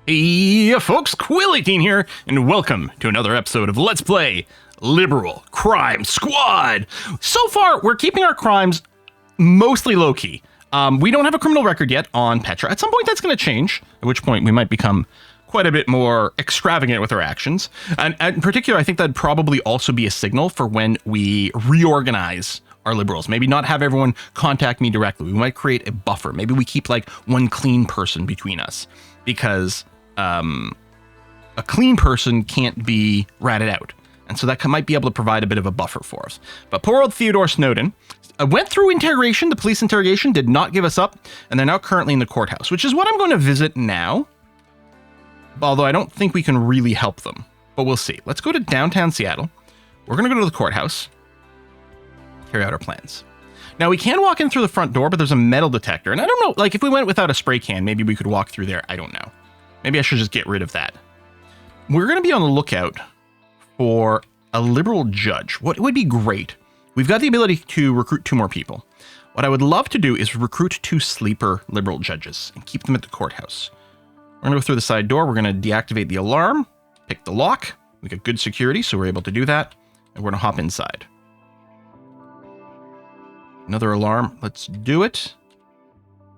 Hey folks, Quill18 here, and welcome to another episode of Let's Play Liberal Crime Squad. So far, we're keeping our crimes mostly low-key. We don't have a criminal record yet on Petra. At some point, that's going to change, at which point we might become quite a bit more extravagant with our actions. And in particular, I think that'd probably also be a signal for when we reorganize our liberals. Maybe not have everyone contact me directly. We might create a buffer. Maybe we keep like one clean person between us, because a clean person can't be ratted out. And so that might be able to provide a bit of a buffer for us. But poor old Theodore Snowden went through interrogation. The police interrogation did not give us up. And they're now currently in the courthouse, which is what I'm going to visit now. Although I don't think we can really help them. But we'll see. Let's go to downtown Seattle. We're going to go to the courthouse. Carry out our plans. Now, we can walk in through the front door, but there's a metal detector. And I don't know, like if we went without a spray can, maybe we could walk through there. I don't know. Maybe I should just get rid of that. We're going to be on the lookout for a liberal judge. What would be great? We've got the ability to recruit 2 more people. What I would love to do is recruit 2 sleeper liberal judges and keep them at the courthouse. We're going to go through the side door. We're going to deactivate the alarm, pick the lock. We got good security, so we're able to do that. And we're going to hop inside. Another alarm. Let's do it.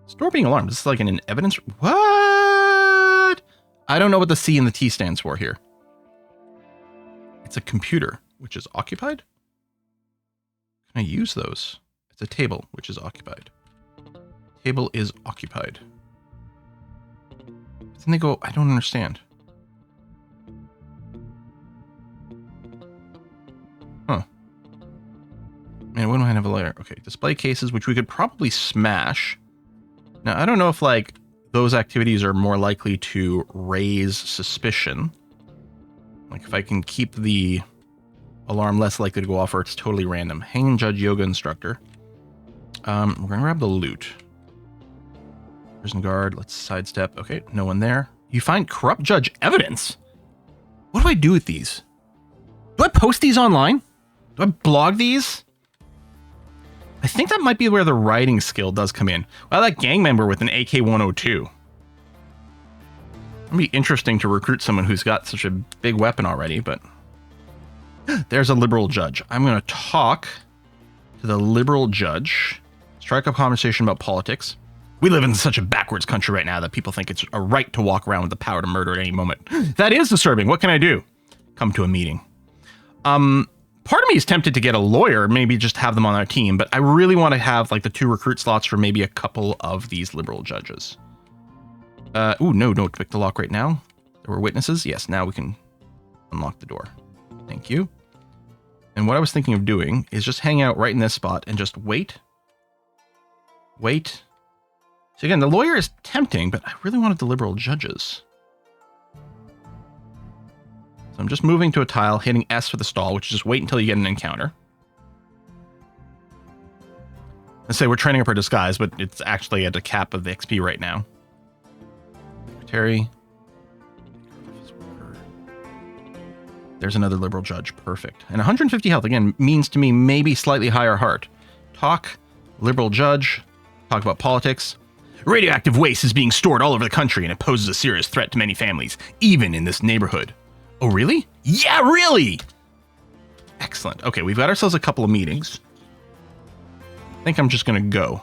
This door being alarmed. This is like an evidence. What? I don't know what the C and the T stands for here. It's a computer, which is occupied. Can I use those? It's a table, which is occupied. Table is occupied. Then they go, I don't understand. Huh. Man, what do I have a layer? Okay, display cases, which we could probably smash. Now, I don't know if, like, those activities are more likely to raise suspicion. Like, if I can keep the alarm less likely to go off, or it's totally random. Hanging judge, yoga instructor. We're going to grab the loot. Prison guard, let's sidestep. Okay, no one there. You find corrupt judge evidence? What do I do with these? Do I post these online? Do I blog these? I think that might be where the writing skill does come in. Well, that gang member with an AK-102. It'd be interesting to recruit someone who's got such a big weapon already, but... There's a liberal judge. I'm going to talk to the liberal judge. Strike up conversation about politics. We live in such a backwards country right now that people think it's a right to walk around with the power to murder at any moment. That is disturbing. What can I do? Come to a meeting. Part of me is tempted to get a lawyer, maybe just have them on our team, but I really want to have like the 2 recruit slots for maybe a couple of these liberal judges. Ooh, no, don't pick the lock right now. There were witnesses. Yes, now we can unlock the door. Thank you. And what I was thinking of doing is just hang out right in this spot and just wait. Wait. So again, the lawyer is tempting, but I really wanted the liberal judges. So I'm just moving to a tile, hitting S for the stall, which is just wait until you get an encounter. Let's say we're training up our disguise, but it's actually at a cap of the XP right now. Secretary. There's another liberal judge. Perfect. And 150 health, again, means to me maybe slightly higher heart. Talk, liberal judge, talk about politics. Radioactive waste is being stored all over the country, and it poses a serious threat to many families, even in this neighborhood. Oh, really? Yeah, really! Excellent. Okay, we've got ourselves a couple of meetings. I think I'm just going to go.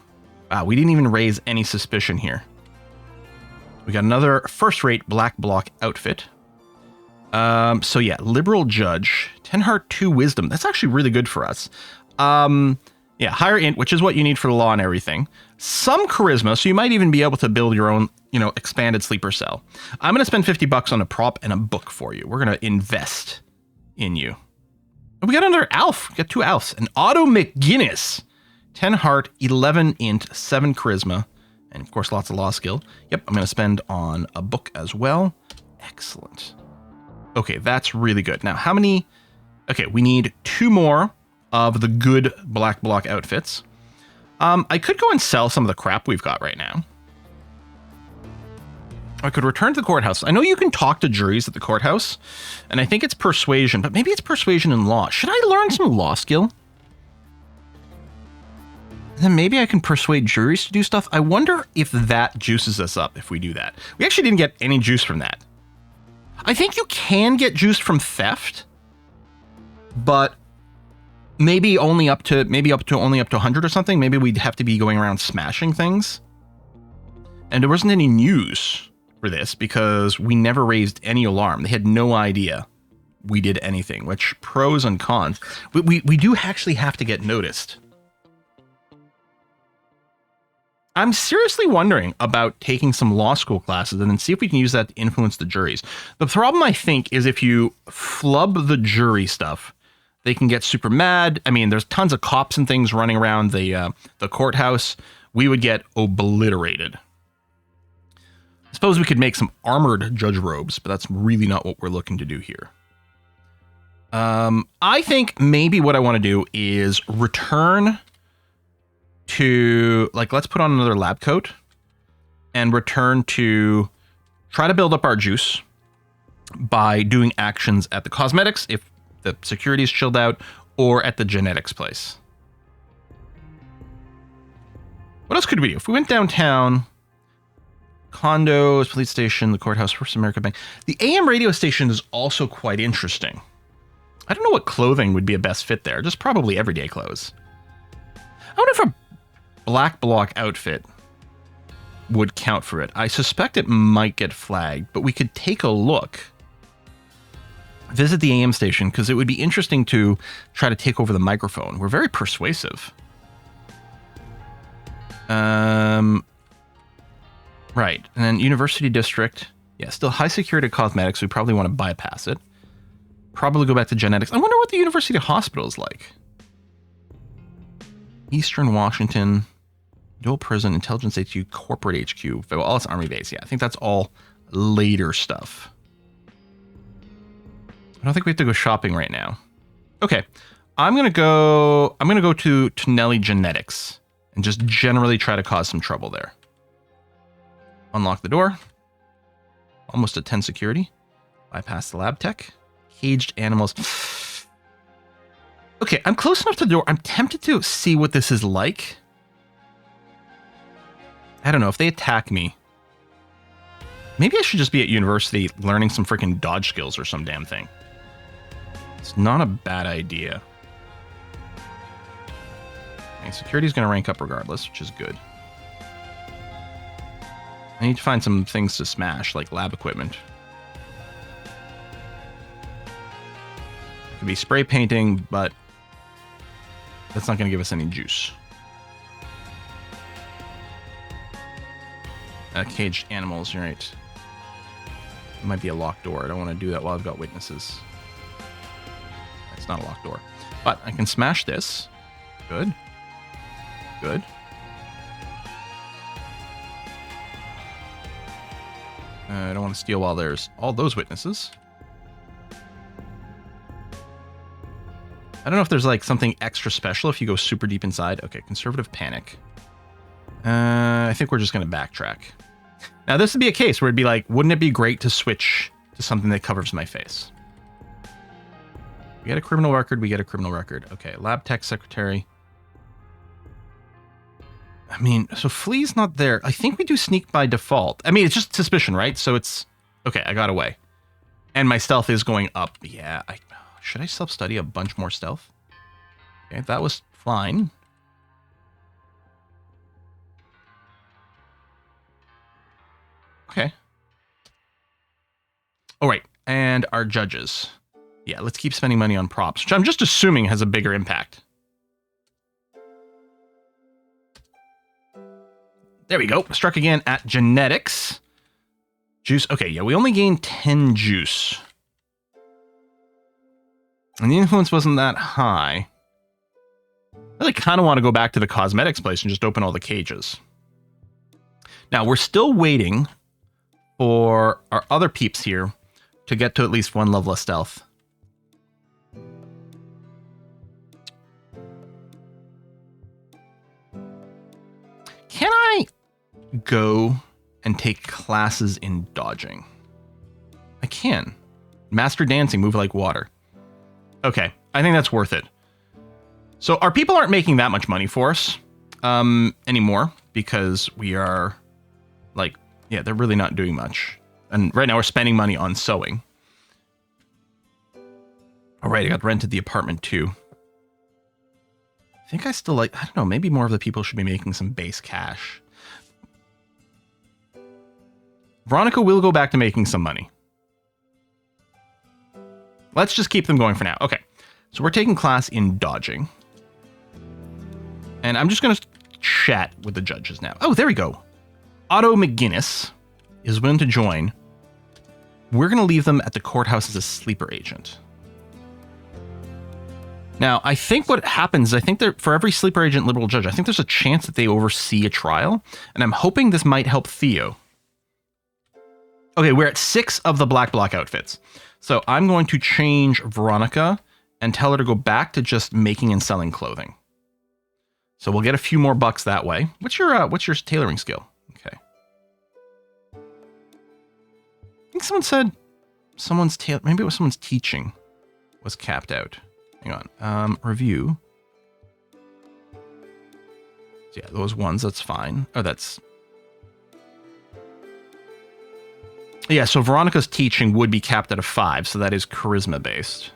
Wow, we didn't even raise any suspicion here. We got another first-rate black block outfit. So yeah, liberal judge, 10 heart, 2 wisdom. That's actually really good for us. Yeah, higher int, which is what you need for the law and everything. Some charisma, so you might even be able to build your own, expanded sleeper cell. I'm going to spend $50 on a prop and a book for you. We're going to invest in you. And we got another Alf. We got 2 Alfs. An Otto McGuinness. 10 heart, 11 int, 7 charisma. And of course, lots of law skill. Yep, I'm going to spend on a book as well. Excellent. Okay, that's really good. Now, how many... Okay, we need 2 more of the good black block outfits. I could go and sell some of the crap we've got right now. I could return to the courthouse. I know you can talk to juries at the courthouse, and I think it's persuasion, but maybe it's persuasion in law. Should I learn some law skill? Then maybe I can persuade juries to do stuff. I wonder if that juices us up if we do that. We actually didn't get any juice from that. I think you can get juice from theft, but maybe only up to 100 or something. Maybe we'd have to be going around smashing things. And there wasn't any news for this because we never raised any alarm. They had no idea we did anything, which pros and cons. We do actually have to get noticed. I'm seriously wondering about taking some law school classes and then see if we can use that to influence the juries. The problem, I think, is if you flub the jury stuff, they can get super mad. I mean, there's tons of cops and things running around the courthouse. We would get obliterated. I suppose we could make some armored judge robes, but that's really not what we're looking to do here. I think maybe what I want to do is return to, like, let's put on another lab coat and return to try to build up our juice by doing actions at the cosmetics if the security is chilled out, or at the genetics place. What else could we do? If we went downtown, condos, police station, the courthouse, First America Bank. The AM radio station is also quite interesting. I don't know what clothing would be a best fit there. Just probably everyday clothes. I wonder if a black block outfit would count for it. I suspect it might get flagged, but we could take a look. Visit the AM station, because it would be interesting to try to take over the microphone. We're very persuasive. Right. And then University District. Yeah, still high security cosmetics. We probably want to bypass it. Probably go back to genetics. I wonder what the University Hospital is like. Eastern Washington. Dual Prison, Intelligence HQ, Corporate HQ. Well, it's Army Base. Yeah, I think that's all later stuff. I don't think we have to go shopping right now. Okay, I'm gonna go to Tonelli Genetics and just generally try to cause some trouble there. Unlock the door. Almost at 10 security. Bypass the lab tech. Caged animals. Okay, I'm close enough to the door. I'm tempted to see what this is like. I don't know, if they attack me, maybe I should just be at university learning some freaking dodge skills or some damn thing. It's not a bad idea. Okay, security's going to rank up regardless, which is good. I need to find some things to smash, like lab equipment. It could be spray painting, but that's not going to give us any juice. Caged animals, you're right. It might be a locked door. I don't want to do that while I've got witnesses. It's not a locked door. But I can smash this. Good. Good. I don't want to steal while there's all those witnesses. I don't know if there's like something extra special if you go super deep inside. Okay, conservative panic. I think we're just going to backtrack. Now, this would be a case where it'd be like, wouldn't it be great to switch to something that covers my face? We get a criminal record. We get a criminal record. Okay, lab tech secretary. I mean, so Flea's not there. I think we do sneak by default. I mean, it's just suspicion, right? So it's... Okay, I got away. And my stealth is going up. Yeah, should I self-study a bunch more stealth? Okay, that was fine. Okay. All right, and our judges. Yeah, let's keep spending money on props, which I'm just assuming has a bigger impact. There we go. Struck again at genetics. Juice. Okay, yeah, we only gained 10 juice. And the influence wasn't that high. I really kind of want to go back to the cosmetics place and just open all the cages. Now, we're still waiting for our other peeps here to get to at least one level of stealth. Can I go and take classes in dodging? I can. Master dancing, move like water. Okay, I think that's worth it. So our people aren't making that much money for us. anymore because we are like, yeah, they're really not doing much. And right now we're spending money on sewing. All right, I got rented the apartment too. I think I still like, I don't know, maybe more of the people should be making some base cash. Veronica will go back to making some money. Let's just keep them going for now. Okay, so we're taking class in dodging. And I'm just going to chat with the judges now. Oh, there we go. Otto McGinnis is willing to join. We're going to leave them at the courthouse as a sleeper agent. Now, I think what happens, I think that for every sleeper agent liberal judge, I think there's a chance that they oversee a trial. And I'm hoping this might help Theo. Okay, we're at 6 of the black block outfits. So I'm going to change Veronica and tell her to go back to just making and selling clothing. So we'll get a few more bucks that way. What's your tailoring skill? Okay. I think someone said maybe it was someone's teaching was capped out. Hang on. Review. So yeah, those ones, that's fine. Oh, that's... Yeah, so Veronica's teaching would be capped at a 5, so that is charisma based.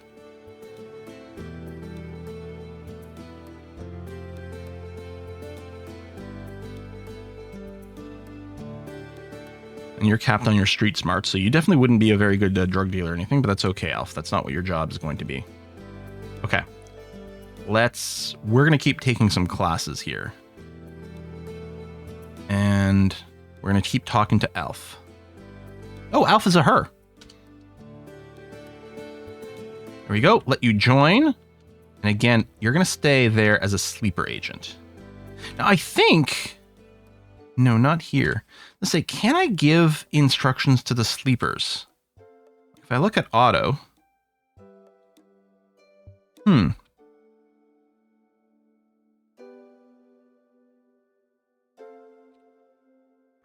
And you're capped on your street smart, so you definitely wouldn't be a very good drug dealer or anything, but that's okay, Alf. That's not what your job is going to be. Okay. We're going to keep taking some classes here. And we're going to keep talking to Alf. Oh, Alf is a her. There we go. Let you join. And again, you're going to stay there as a sleeper agent. Now, I think... No, not here. Let's say, can I give instructions to the sleepers? If I look at Otto...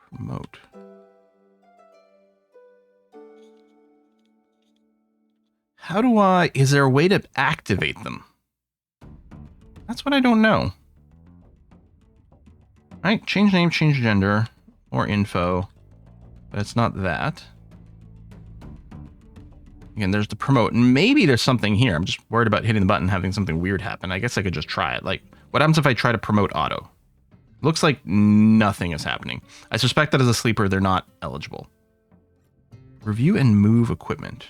Promote. How do I... Is there a way to activate them? That's what I don't know. Right, change name, change gender, or info. But it's not that. Again, there's the promote. And maybe there's something here. I'm just worried about hitting the button and having something weird happen. I guess I could just try it. Like, what happens if I try to promote Otto? Looks like nothing is happening. I suspect that as a sleeper, they're not eligible. Review and move equipment.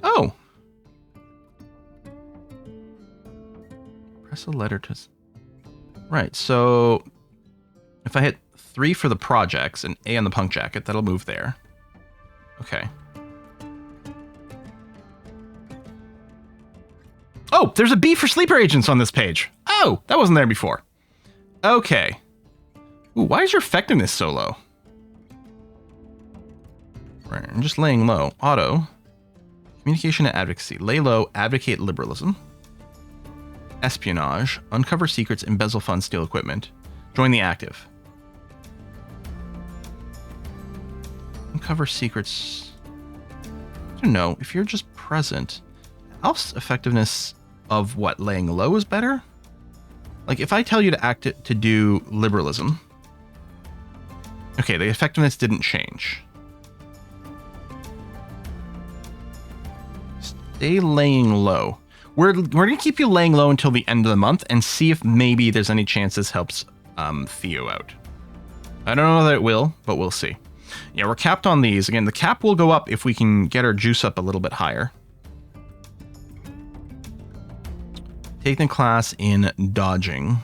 Oh. Press a letter to... Right, so if I hit 3 for the projects and A on the punk jacket, that'll move there. Okay. Oh, there's a B for sleeper agents on this page. Oh, that wasn't there before. Okay. Ooh, why is your effectiveness so low? Right, I'm just laying low. Auto. Communication and advocacy. Lay low, advocate liberalism. Espionage. Uncover secrets, embezzle funds, steal equipment. Join the active. Uncover secrets. I don't know. If you're just present, Alf's effectiveness of what? Laying low is better? Like, if I tell you to act to do liberalism. Okay, the effectiveness didn't change. Stay laying low. We're going to keep you laying low until the end of the month and see if maybe there's any chance this helps Theo out. I don't know that it will, but we'll see. Yeah, we're capped on these. Again, the cap will go up if we can get our juice up a little bit higher. Take the class in dodging.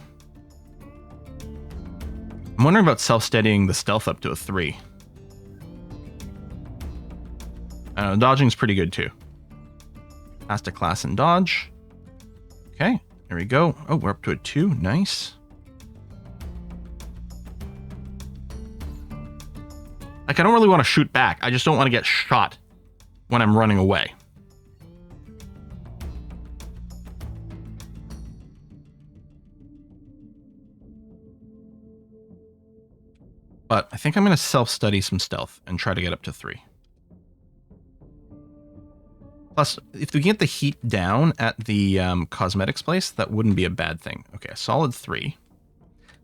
I'm wondering about self-steadying the stealth up to a 3. I don't know, dodging's pretty good too. Passed a class in dodge. Okay, there we go. Oh, we're up to a 2. Nice. Like, I don't really want to shoot back. I just don't want to get shot when I'm running away. But I think I'm going to self-study some stealth and try to get up to 3. Plus, if we get the heat down at the cosmetics place, that wouldn't be a bad thing. Okay, a solid 3.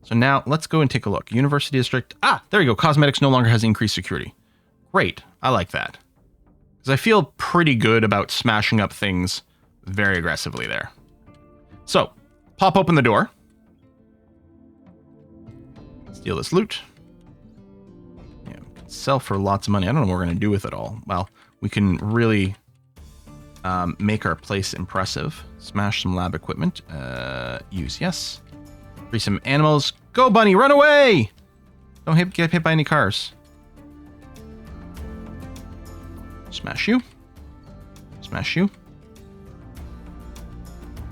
So now let's go and take a look. University District. Ah, there you go. Cosmetics no longer has increased security. Great. I like that. Because I feel pretty good about smashing up things very aggressively there. So, pop open the door. Steal this loot. Yeah, sell for lots of money. I don't know what we're going to do with it all. Well, we can really make our place impressive. Smash some lab equipment. Use, yes. Free some animals. Go, bunny, run away! Don't get hit by any cars. Smash you. Smash you.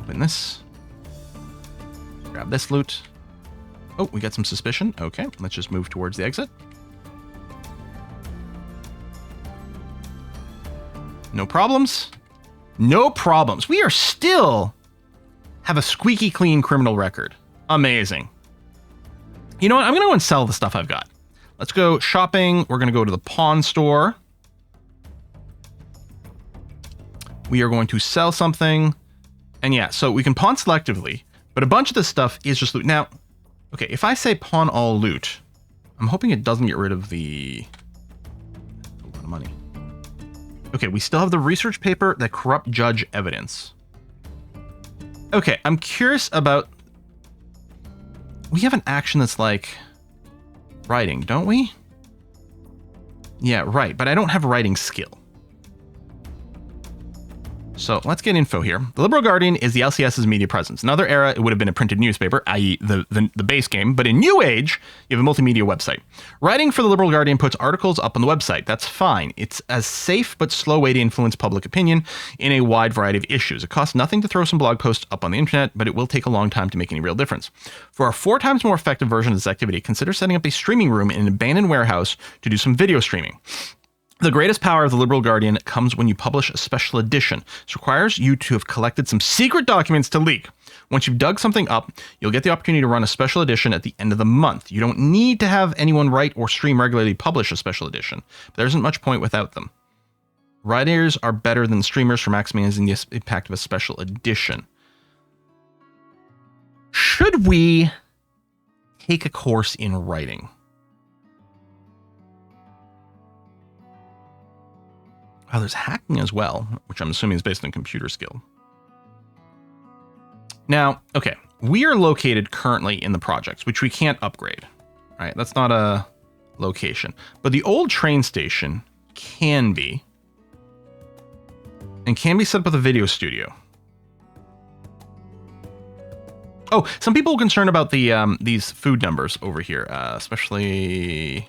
Open this. Grab this loot. Oh, we got some suspicion. Okay, let's just move towards the exit. No problems. No problems. We are still have a squeaky clean criminal record. Amazing. You know what? I'm going to go and sell the stuff I've got. Let's go shopping. We're going to go to the pawn store. We are going to sell something. And yeah, so we can pawn selectively, but a bunch of this stuff is just loot. Now, okay, if I say pawn all loot, I'm hoping it doesn't get rid of the... a lot of money. Okay, we still have the research paper, the corrupt judge evidence. Okay, I'm curious about... We have an action that's like writing, don't we? Yeah, right, but I don't have writing skill. So let's get info here. The Liberal Guardian is the LCS's media presence. In another era, it would have been a printed newspaper, i.e. the base game, but in New Age, you have a multimedia website. Writing for the Liberal Guardian puts articles up on the website. That's fine. It's a safe but slow way to influence public opinion in a wide variety of issues. It costs nothing to throw some blog posts up on the internet, but it will take a long time to make any real difference. For a 4 times more effective version of this activity, consider setting up a streaming room in an abandoned warehouse to do some video streaming. The greatest power of the Liberal Guardian comes when you publish a special edition. This requires you to have collected some secret documents to leak. Once you've dug something up, you'll get the opportunity to run a special edition at the end of the month. You don't need to have anyone write or stream regularly publish a special edition, but there isn't much point without them. Writers are better than streamers for maximizing the impact of a special edition. Should we take a course in writing? Oh, there's hacking as well, which I'm assuming is based on computer skill. Now, okay, we are located currently in the projects, which we can't upgrade, right? That's not a location. But the old train station can be, and can be set up with a video studio. Oh, some people are concerned about the these food numbers over here, especially...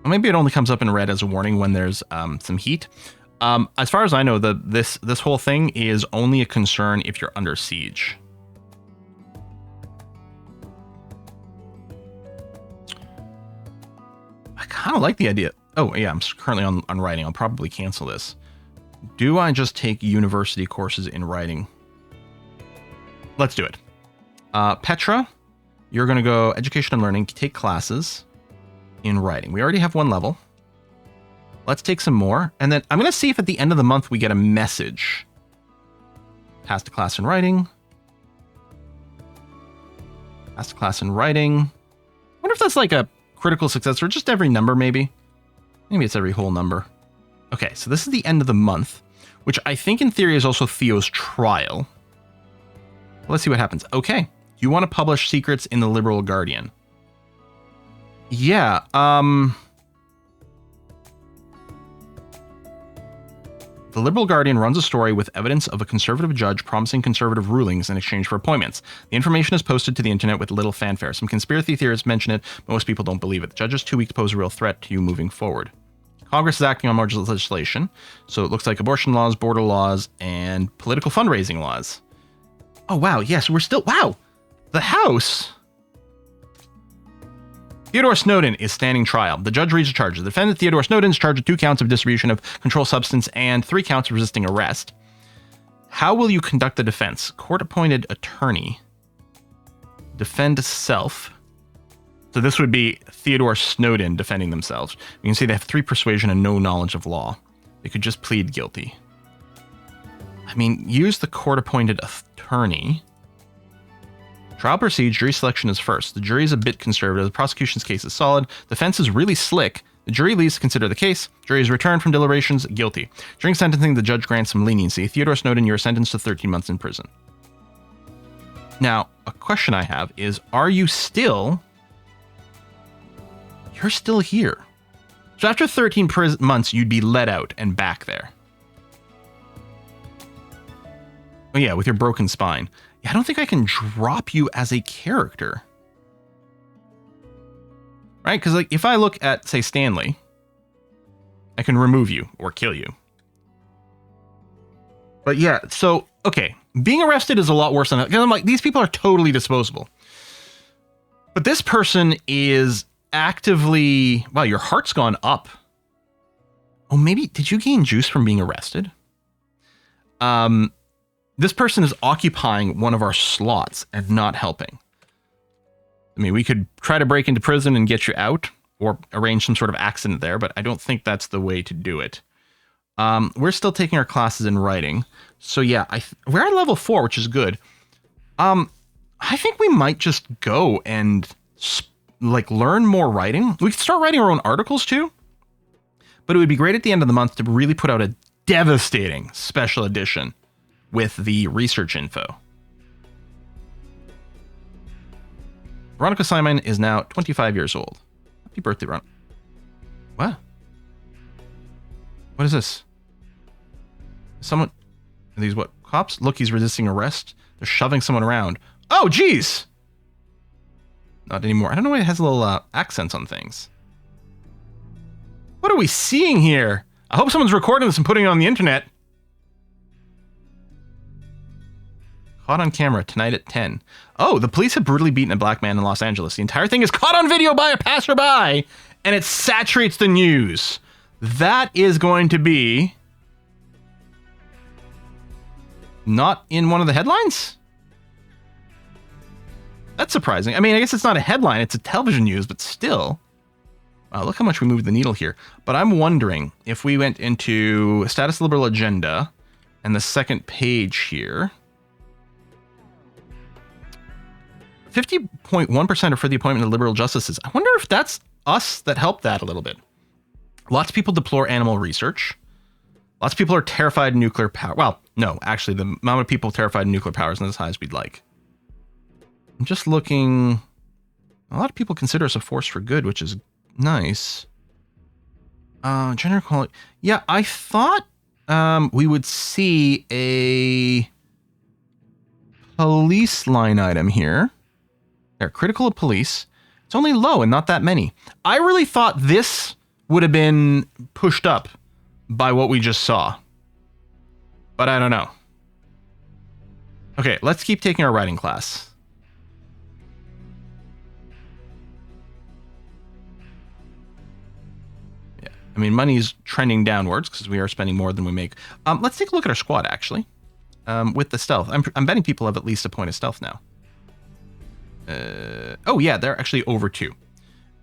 Maybe it only comes up in red as a warning when there's some heat. As far as I know, this whole thing is only a concern if you're under siege. I kind of like the idea. Oh, yeah, I'm currently on writing. I'll probably cancel this. Do I just take university courses in writing? Let's do it. Petra, you're going to go education and learning, take classes in writing. We already have 1 level. Let's take some more. And then I'm going to see if at the end of the month we get a message. Passed a class in writing. Passed a class in writing. I wonder if that's like a critical success or just every number maybe. Maybe it's every whole number. Okay, so this is the end of the month, which I think in theory is also Theo's trial. Let's see what happens. Okay, you want to publish secrets in the Liberal Guardian. Yeah, the Liberal Guardian runs a story with evidence of a conservative judge promising conservative rulings in exchange for appointments. The information is posted to the internet with little fanfare. Some conspiracy theorists mention it, but most people don't believe it. The judge is too weak to pose a real threat to you moving forward. Congress is acting on more legislation, so it looks like abortion laws, border laws, and political fundraising laws. Oh, wow, yes, we're still... Wow! The House... Theodore Snowden is standing trial. The judge reads the charges. The defendant, Theodore Snowden, is charged with 2 counts of distribution of controlled substance and 3 counts of resisting arrest. How will you conduct the defense? Court-appointed attorney. Defend self. So this would be Theodore Snowden defending themselves. You can see they have 3 persuasion and no knowledge of law. They could just plead guilty. I mean, use the court-appointed attorney. Trial proceeds, jury selection is first. The jury is a bit conservative. The prosecution's case is solid. The defense is really slick. The jury leaves to consider the case. Jury is returned from deliberations guilty. During sentencing, the judge grants some leniency. Theodore Snowden, you are sentenced to 13 months in prison. Now, a question I have is, are you still... You're still here. So after 13 months, you'd be let out and back there. Oh yeah, with your broken spine. Yeah, I don't think I can drop you as a character. Right? Because like, if I look at, say, Stanley, I can remove you or kill you. But yeah, so, okay. Being arrested is a lot worse than that. Because I'm like, these people are totally disposable. But this person is actively... Wow, your heart's gone up. Oh, maybe... Did you gain juice from being arrested? This person is occupying one of our slots and not helping. I mean, we could try to break into prison and get you out or arrange some sort of accident there, but I don't think that's the way to do it. We're still taking our classes in writing. So yeah, we're at level 4, which is good. I think we might just go and like learn more writing. We could start writing our own articles too, but it would be great at the end of the month to really put out a devastating special edition with the research info. Veronica Simon is now 25 years old. Happy birthday, Veronica. What? What is this? Someone... Are these what? Cops? Look, he's resisting arrest. They're shoving someone around. Oh, geez! Not anymore. I don't know why it has little accents on things. What are we seeing here? I hope someone's recording this and putting it on the internet. Caught on camera tonight at 10. Oh, the police have brutally beaten a black man in Los Angeles. The entire thing is caught on video by a passerby, and it saturates the news. That is going to be... not in one of the headlines? That's surprising. I mean, I guess it's not a headline, it's a television news, but still. Wow, look how much we moved the needle here. But I'm wondering if we went into Status Liberal Agenda and the second page here. 50.1% are for the appointment of liberal justices. I wonder if that's us that helped that a little bit. Lots of people deplore animal research. Lots of people are terrified of nuclear power. Well, no, actually, the amount of people terrified of nuclear power isn't as high as we'd like. I'm just looking. A lot of people consider us a force for good, which is nice. Gender equality. Yeah, I thought we would see a police line item here. They're critical of police. It's only low and not that many. I really thought this would have been pushed up by what we just saw. But I don't know. Okay, let's keep taking our writing class. Yeah, I mean, money's trending downwards because we are spending more than we make. Let's take a look at our squad, actually. With the stealth. I'm betting people have at least a point of stealth now. Oh yeah, they're actually over 2.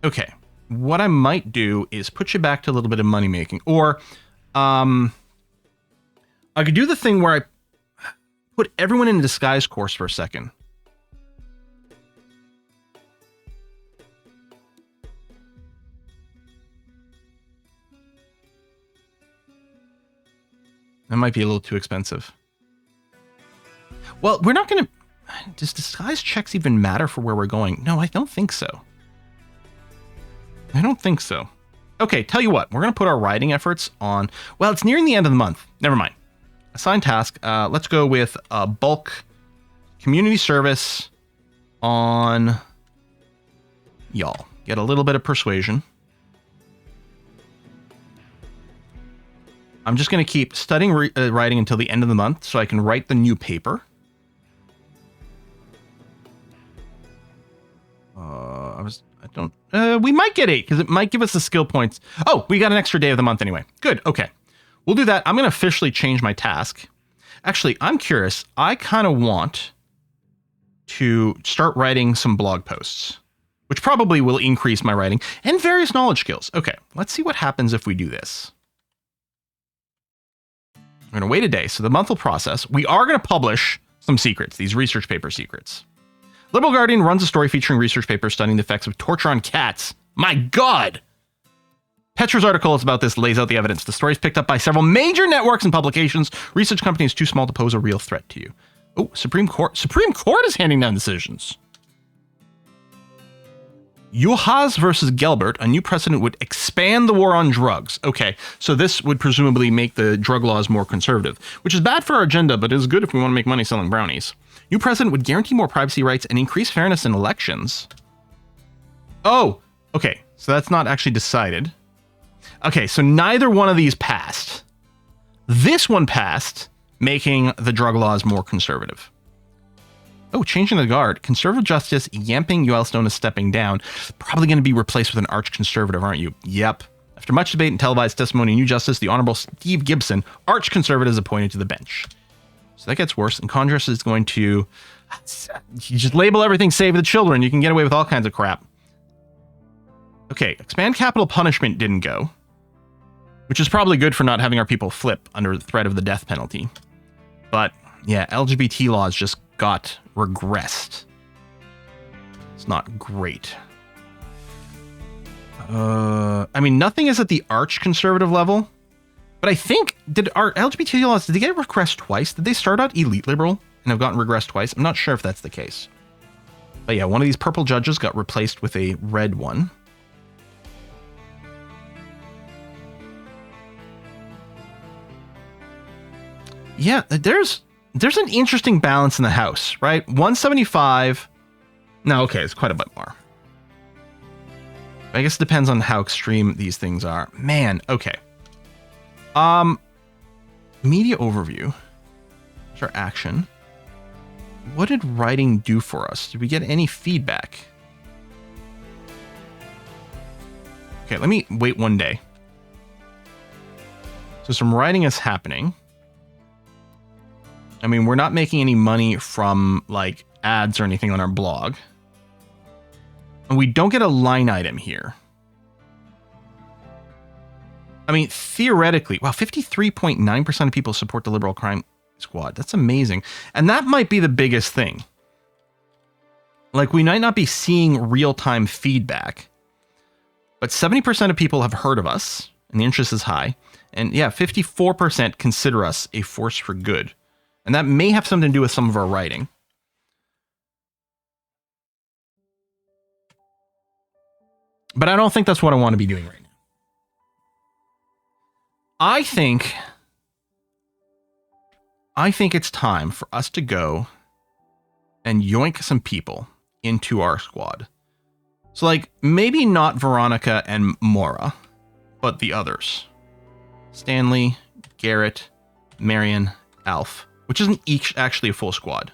Okay, what I might do is put you back to a little bit of money making, or I could do the thing where I put everyone in a disguise course for a second. That might be a little too expensive. Well, we're not going to... Does disguise checks even matter for where we're going? No, I don't think so. I don't think so. Okay, tell you what. We're going to put our writing efforts on... Well, it's nearing the end of the month. Never mind. Assigned task. Let's go with bulk community service on y'all. Get a little bit of persuasion. I'm just going to keep studying writing until the end of the month so I can write the new paper. We might get 8 because it might give us the skill points. Oh, we got an extra day of the month anyway. Good. Okay. We'll do that. I'm going to officially change my task. Actually, I'm curious. I kind of want to start writing some blog posts, which probably will increase my writing and various knowledge skills. Okay. Let's see what happens if we do this. We're going to wait a day. So the month will process. We are going to publish some secrets, these research paper secrets. Liberal Guardian runs a story featuring research papers studying the effects of torture on cats. My God! Petra's article is about this, lays out the evidence. The story is picked up by several major networks and publications. Research company is too small to pose a real threat to you. Oh, Supreme Court. Supreme Court is handing down decisions. Juhas versus Gelbert, a new precedent would expand the war on drugs. Okay, so this would presumably make the drug laws more conservative, which is bad for our agenda, but is good if we want to make money selling brownies. New precedent would guarantee more privacy rights and increase fairness in elections. Oh, okay, so that's not actually decided. Okay, so neither one of these passed. This one passed, making the drug laws more conservative. Oh, changing the guard. Conservative Justice Yamping Yellowstone is stepping down. Probably going to be replaced with an arch-conservative, aren't you? Yep. After much debate and televised testimony, new justice, the Honorable Steve Gibson, arch-conservative, is appointed to the bench. So that gets worse. And Congress is going to... You just label everything save the children. You can get away with all kinds of crap. Okay, expand capital punishment didn't go. Which is probably good for not having our people flip under the threat of the death penalty. But, yeah, LGBT laws just got regressed. It's not great. I mean, nothing is at the arch-conservative level. But I think, did our LGBT laws, did they get regressed twice? Did they start out elite liberal and have gotten regressed twice? I'm not sure if that's the case. But yeah, one of these purple judges got replaced with a red one. Yeah, there's an interesting balance in the House, right? 175. No, okay, it's quite a bit more. I guess it depends on how extreme these things are. Man, okay. Media overview. Here's our action. What did writing do for us? Did we get any feedback? Okay, let me wait one day. So some writing is happening. I mean, we're not making any money from, like, ads or anything on our blog. And we don't get a line item here. I mean, theoretically, wow, 53.9% of people support the Liberal Crime Squad. That's amazing. And that might be the biggest thing. Like, we might not be seeing real-time feedback, but 70% of people have heard of us, and the interest is high. And yeah, 54% consider us a force for good. And that may have something to do with some of our writing. But I don't think that's what I want to be doing right now. I think it's time for us to go and yoink some people into our squad. So, like, maybe not Veronica and Maura, but the others. Stanley, Garrett, Marion, Alf. Which isn't each actually a full squad.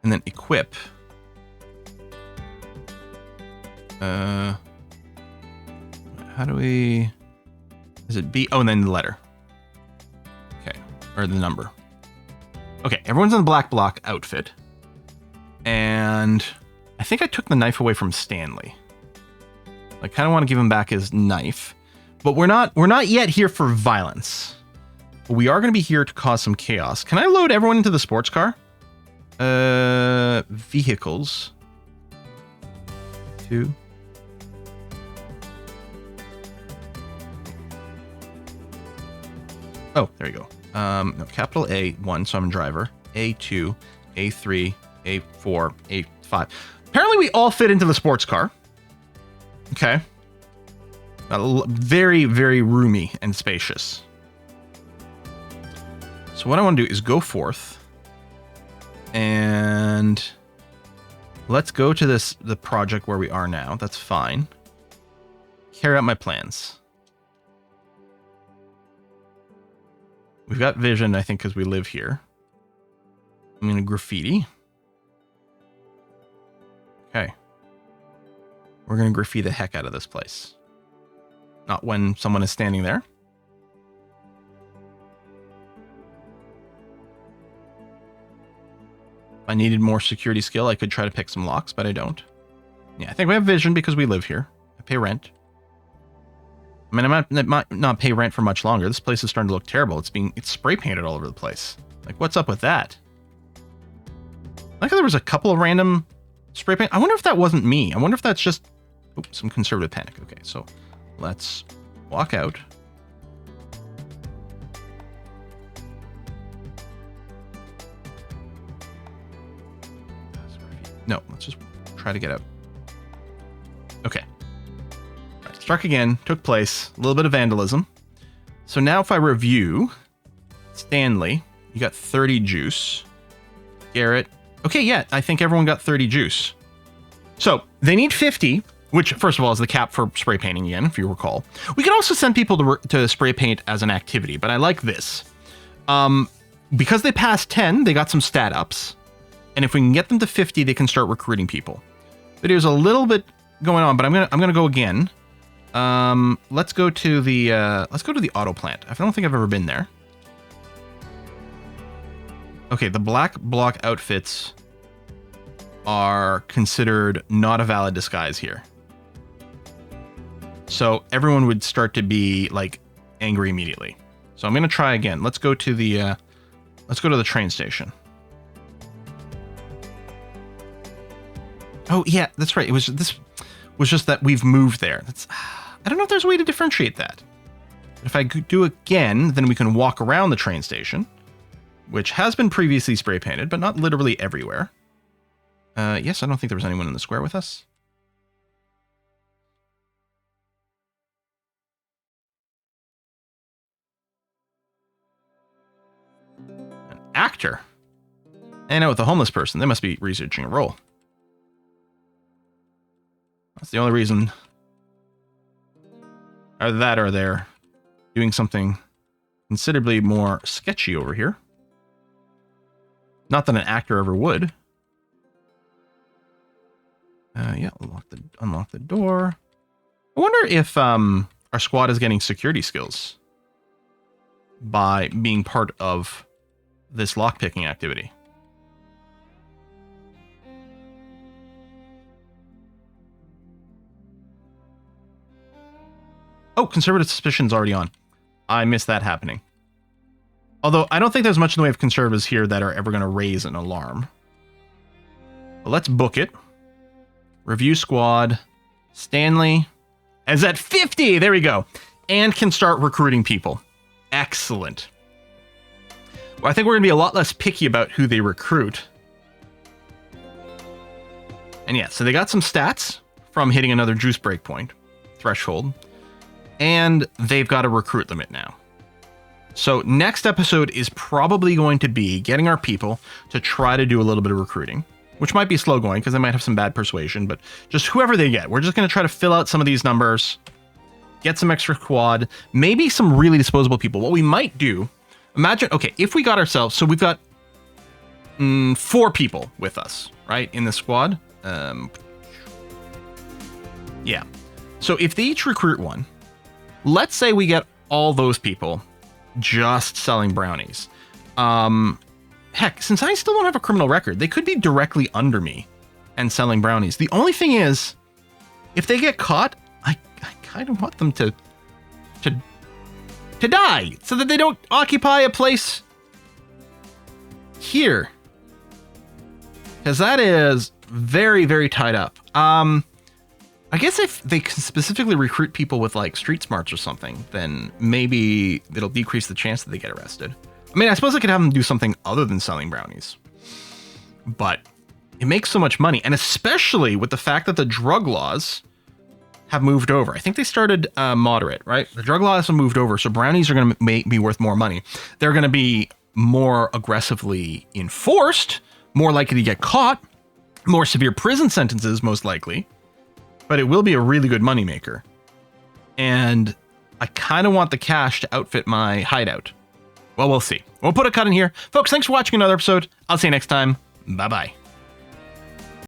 And then equip. How do we... Is it B? Oh, and then the letter. Okay. Or the number. Okay, everyone's in the black block outfit. And I think I took the knife away from Stanley. I kind of want to give him back his knife. But we're not yet here for violence. But we are going to be here to cause some chaos. Can I load everyone into the sports car? Vehicles. 2. Oh, there you go. No, capital A, 1, so I'm a driver. A2, A3, A4, A5. Apparently we all fit into the sports car. Okay. Very, very roomy and spacious. So what I want to do is go forth. And let's go to the project where we are now. That's fine. Carry out my plans. We've got vision, I think, because we live here. I'm going to graffiti. Okay. We're going to graffiti the heck out of this place. Not when someone is standing there. If I needed more security skill, I could try to pick some locks, but I don't. Yeah, I think we have vision because we live here. I pay rent. I mean, it might not pay rent for much longer. This place is starting to look terrible. It's spray painted all over the place. Like, what's up with that? Like, there was a couple of random spray paint. I wonder if that wasn't me. I wonder if that's just some conservative panic. Okay, so let's walk out. No, let's just try to get out. Okay. Right, struck again, took place, a little bit of vandalism. So now if I review, Stanley, you got 30 juice. Garrett, okay, yeah, I think everyone got 30 juice. So they need 50, which first of all is the cap for spray painting again, if you recall. We can also send people to spray paint as an activity, but I like this. Because they passed 10, they got some stat ups. And if we can get them to 50, they can start recruiting people. Video's a little bit going on, but I'm gonna go again. Let's go to the auto plant. I don't think I've ever been there. Okay, the black block outfits are considered not a valid disguise here. So everyone would start to be like angry immediately. So I'm gonna try again. Let's go to the train station. Oh yeah, that's right. This was just that we've moved there. I don't know if there's a way to differentiate that. If I do again, then we can walk around the train station, which has been previously spray painted, but not literally everywhere. Yes, I don't think there was anyone in the square with us. An actor? And out with a homeless person. They must be researching a role. That's the only reason. Either that or they're doing something considerably more sketchy over here. Not that an actor ever would. Yeah, unlock the door. I wonder if our squad is getting security skills by being part of this lockpicking activity. Oh, conservative suspicion's already on. I missed that happening. Although, I don't think there's much in the way of conservatives here that are ever going to raise an alarm. But let's book it. Review squad. Stanley is at 50. There we go. And can start recruiting people. Excellent. Well, I think we're going to be a lot less picky about who they recruit. And yeah, so they got some stats from hitting another juice breakpoint threshold. And they've got a recruit limit now. So next episode is probably going to be getting our people to try to do a little bit of recruiting, which might be slow going because they might have some bad persuasion, but just whoever they get. We're just going to try to fill out some of these numbers, get some extra quad, maybe some really disposable people. What we might do, imagine, okay, if we got ourselves, so we've got 4 people with us, right, in the squad. Yeah. So if they each recruit one, let's say we get all those people just selling brownies. Heck, since I still don't have a criminal record, they could be directly under me and selling brownies. The only thing is, if they get caught, I kind of want them to die so that they don't occupy a place here. Because that is very, very tied up. I guess if they specifically recruit people with like street smarts or something, then maybe it'll decrease the chance that they get arrested. I mean, I suppose I could have them do something other than selling brownies, but it makes so much money. And especially with the fact that the drug laws have moved over. I think they started moderate, right? The drug laws have moved over. So brownies are going to be worth more money. They're going to be more aggressively enforced, more likely to get caught, more severe prison sentences, most likely. But it will be a really good moneymaker. And I kind of want the cash to outfit my hideout. Well, we'll see. We'll put a cut in here. Folks, thanks for watching another episode. I'll see you next time. Bye-bye.